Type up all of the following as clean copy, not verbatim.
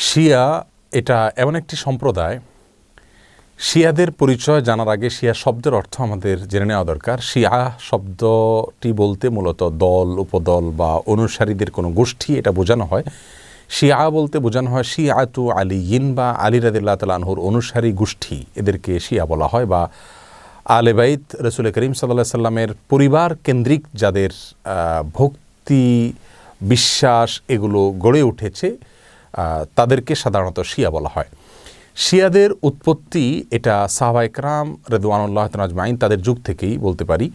শিয়া এটা এমন একটি সম্প্রদায়, শিয়াদের পরিচয় জানার আগে শিয়া শব্দের অর্থ আমাদের জেনে নেওয়া দরকার। শিয়া শব্দটি বলতে মূলত দল, উপদল বা অনুসারীদের কোনো গোষ্ঠী এটা বোঝানো হয়। শিয়া বলতে বোঝানো হয় শিয়াতু আলিয়িন বা আলী রাদিয়াল্লাহু তাআলা আনহুর অনুসারী গোষ্ঠী, এদেরকে শিয়া বলা হয়। বা আলে বাইত রাসূল করিম সাল্লাল্লাহু আলাইহি সাল্লামের পরিবার কেন্দ্রিক যাদের ভক্তি, বিশ্বাস এগুলো গড়ে উঠেছে তাদেরকে সাধারণত শিয়া বলা হয়। শিয়াদের উৎপত্তি এটা সাহাবায়ে কেরাম রিদওয়ানুল্লাহ তাআলা আজমাইন তাদের যুগ থেকেই বলতে পারি।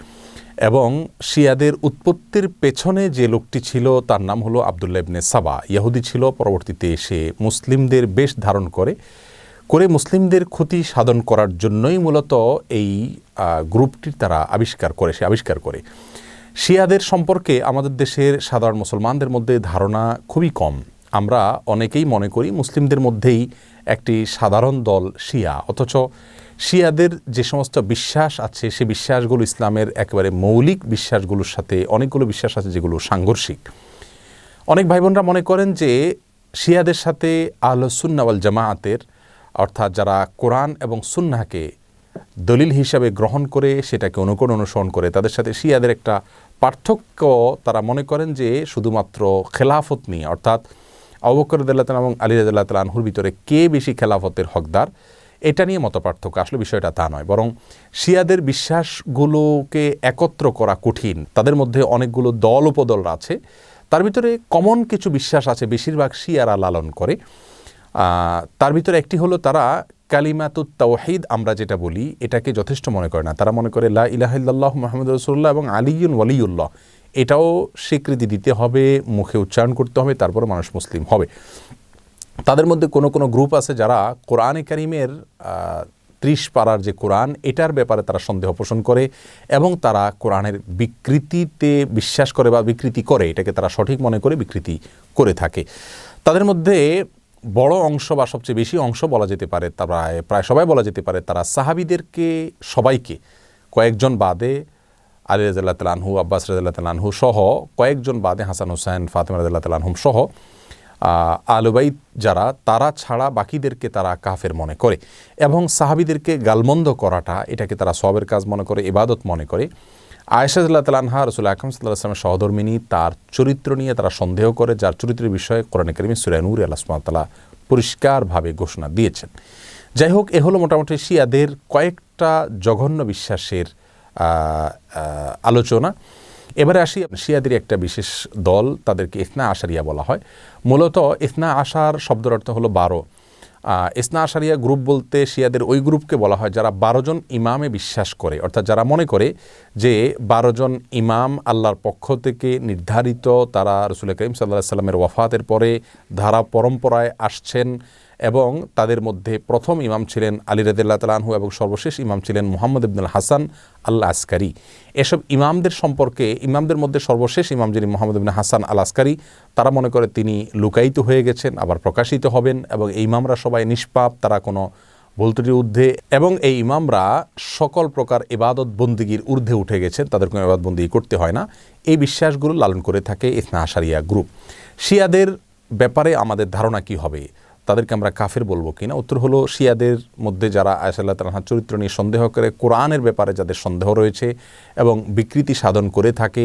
এবং শিয়াদের উৎপত্তির পেছনে যে লোকটি ছিল তার নাম হলো আবদুল্লাহ ইবনে সাবা। ইহুদি ছিল, পরবর্তীতে এসে মুসলিমদের বেশ ধারণ করে মুসলিমদের ক্ষতি সাধন করার জন্যই মূলত এই গ্রুপটি তারা আবিষ্কার করে। শিয়াদের সম্পর্কে আমাদের দেশের সাধারণ মুসলমানদের মধ্যে ধারণা খুবই কম। আমরা অনেকেই মনে করি মুসলিমদের মধ্যেই একটি সাধারণ দল শিয়া, অথচ শিয়াদের যে সমস্ত বিশ্বাস আছে সে বিশ্বাসগুলো ইসলামের একেবারে মৌলিক বিশ্বাসগুলোর সাথে অনেকগুলো বিশ্বাস আছে যেগুলো সাংঘর্ষিক। অনেক ভাই বোনরা মনে করেন যে শিয়াদের সাথে আহলুস সুন্নাহ ওয়াল জামাআতের, অর্থাৎ যারা কোরআন এবং সুন্নাহকে দলিল হিসাবে গ্রহণ করে সেটাকে অনুসরণ করে, তাদের সাথে শিয়াদের একটা পার্থক্য তারা মনে করেন যে শুধুমাত্র খেলাফত নিয়ে, অর্থাৎ আবু বকর রাদিয়াল্লাহু তাআলা এবং আলী রাদিয়াল্লাহু তাআলা আনহুর ভিতরে কে বেশি খেলাফতের হকদার এটা নিয়ে মত পার্থক্য। আসলে বিষয়টা তা নয়, বরং শিয়াদের বিশ্বাসগুলোকে একত্র করা কঠিন। তাদের মধ্যে অনেকগুলো দল উপদল আছে, তার ভিতরে কমন কিছু বিশ্বাস আছে বেশিরভাগ শিয়ারা লালন করে। তার ভিতরে একটি হলো তারা কালিমাতুত তাওহীদ আমরা যেটা বলি এটাকে যথেষ্ট মনে করে না। তারা মনে করে লা ইলাহা ইল্লাল্লাহু মুহাম্মাদুর রাসূলুল্লাহ এবং আলিয়ুন ওয়ালিউল্লাহ এটাও স্বীকৃতি দিতে হবে, মুখে উচ্চারণ করতে হবে, তারপরে মানুষ মুসলিম হবে। তাদের মধ্যে কোনো গ্রুপ আছে যারা কোরআনে কারিমের 30 পারার যে কোরআন এটার ব্যাপারে তারা সন্দেহ পোষণ করে এবং তারা কোরআনের বিকৃতিতে বিশ্বাস করে বা বিকৃতি করে, এটাকে তারা সঠিক মনে করে বিকৃতি করে থাকে। তাদের মধ্যে বড় অংশ বা সবচেয়ে বেশি অংশ বলা যেতে পারে, প্রায় সবাই বলা যেতে পারে, তারা সাহাবীদেরকে সবাইকে কয়েকজন বাদে আলী রাদিয়াল্লাহু তাআলা আনহু, আব্বাস রাদিয়াল্লাহু তাআলা আনহু সহ কয়েকজন বাদে হাসান হোসেন, ফাতেমা রাদিয়াল্লাহু তাআলা আনহুম সহ আহলে বাইত যারা তারা ছাড়া বাকিদেরকে তারা কাফের মনে করে এবং সাহাবীদেরকে গালমন্দ করাটা এটাকে তারা সওয়াবের কাজ মনে করে, ইবাদত মনে করে। আয়েশা রাদিয়াল্লাহু তাআলা আনহা রাসূল আকরাম সাল্লাল্লাহু আলাইহি ওয়াসাল্লামের সহধর্মিণী, তার চরিত্র নিয়ে তারা সন্দেহ করে, যার চরিত্রের বিষয়ে কোরআনে কারিমে সূরা নূরে আল্লাহ সুবহানাহু ওয়া তাআলা পরিষ্কারভাবে ঘোষণা দিয়েছেন। যাই হোক, এ হলো মোটামুটি শিয়াদের কয়েকটা জঘন্য বিশ্বাসের আলোচনা। এবারে আসি শিয়াদের একটা বিশেষ দল, তাদেরকে ইসনা আশারিয়া বলা হয়। মূলত ইসনা আশার শব্দের অর্থ হলো 12। ইসনা আশারিয়া গ্রুপ বলতে শিয়াদের ওই গ্রুপকে বলা হয় যারা 12 জন ইমামে বিশ্বাস করে, অর্থাৎ যারা মনে করে যে 12 জন ইমাম আল্লাহর পক্ষ থেকে নির্ধারিত, তারা রাসূল করিম সাল্লাল্লাহু আলাইহি সাল্লামের ওয়াফাতের পরে ধারা পরম্পরায় আসছেন এবং তাদের মধ্যে প্রথম ইমাম ছিলেন আলী রাদিয়াল্লাহু তাআলা আনহু এবং সর্বশেষ ইমাম ছিলেন মুহাম্মদ ইবনুল হাসান আল আসকারি। এসব ইমামদের সম্পর্কে, ইমামদের মধ্যে সর্বশেষ ইমাম যিনি মুহাম্মদ ইবনে হাসান আল আসকারি, তারা মনে করে তিনি লুকায়িত হয়ে গেছেন, আবার প্রকাশিত হবেন এবং এই ইমামরা সবাই নিষ্পাপ, তারা কোনো ভুল ত্রুটির ঊর্ধ্বে এবং এই ইমামরা সকল প্রকার ইবাদত বন্দিগির ঊর্ধ্বে উঠে গেছেন, তাদের কোনো ইবাদত বন্দিগি করতে হয় না। এই বিশ্বাসগুলো লালন করে থাকে ইসনা আশারিয়া গ্রুপ। শিয়াদের ব্যাপারে আমাদের ধারণা কি হবে, তাদেরকে আমরা কাফের বলবো কিনা? উত্তর হলো, শিয়াদের মধ্যে যারা আয়েশা রাদিয়াল্লাহু তাআলার চরিত্র নিয়ে সন্দেহ করে, কোরআনের ব্যাপারে যাদের সন্দেহ রয়েছে এবং বিকৃতি সাধন করে থাকে,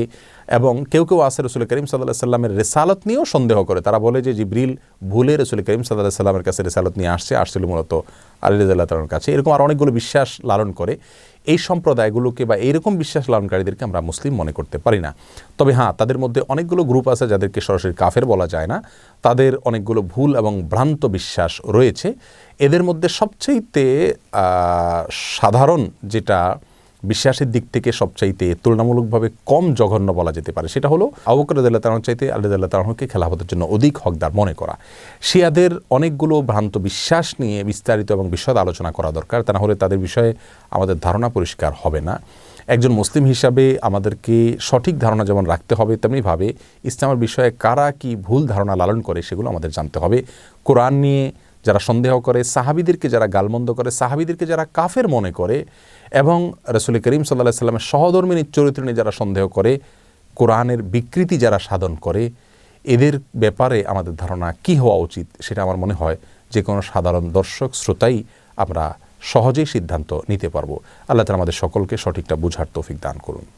এবং কেউ আছে রাসূল করিম সাল্লাল্লাহু আলাইহি সাল্লামের রিসালাত নিয়েও সন্দেহ করে। তারা বলে যে জিবরিল ভুলে রাসূল করিম সাল্লাল্লাহু আলাইহি সাল্লামের কাছে রিসালাত নিয়ে আসছিল মূলত আলী রাদিয়াল্লাহু তাআলার কাছে। এরকম আর অনেকগুলো বিশ্বাস লালন করে। এই সম্প্রদায়গুলোকে বা এইরকম বিশ্বাস লালনকারীদেরকে আমরা মুসলিম মনে করতে পারি না। তবে হ্যাঁ, তাদের মধ্যে অনেকগুলো গ্রুপ আছে যাদেরকে সরাসরি কাফের বলা যায় না, তাদের অনেকগুলো ভুল এবং ভ্রান্ত বিশ্বাস রয়েছে। এদের মধ্যে সবচাইতে সাধারণ যেটা বিশ্বাসের দিক থেকে সবচাইতে তুলনামূলকভাবে কম জঘন্য বলা যেতে পারে সেটা হলো আবু বকর রাদিয়াল্লাহু তাআলার চাইতে আলী রাদিয়াল্লাহু তাআলাকে খেলাফতের জন্য অধিক হকদার মনে করা। শিয়াদের অনেকগুলো ভ্রান্ত বিশ্বাস নিয়ে বিস্তারিত এবং বিশদ আলোচনা করা দরকার, তা না হলে তাদের বিষয়ে আমাদের ধারণা পরিষ্কার হবে না। একজন মুসলিম হিসাবে আমাদেরকে সঠিক ধারণা যেমন রাখতে হবে, তেমনিভাবে ইসলামের বিষয়ে কারা কি ভুল ধারণা লালন করে সেগুলো আমাদের জানতে হবে। কোরআন নিয়ে যারা সন্দেহ করে, সাহাবীদেরকে যারা গালমন্দ করে, সাহাবীদেরকে যারা কাফের মনে করে এবং রাসূল করিম সাল্লাল্লাহু আলাইহি সাল্লামের সহধর্মিণীর চরিত্র নিয়ে যারা সন্দেহ করে, কোরআনের বিকৃতি যারা সাধন করে, এদের ব্যাপারে আমাদের ধারণা কি হওয়া উচিত সেটা আমার মনে হয় যে কোনো সাধারণ দর্শক শ্রোতাই আমরা সহজেই সিদ্ধান্ত নিতে পারবো। আল্লাহ তাআলা আমাদের সকলকে সঠিকটা বুঝার তৌফিক দান করুন।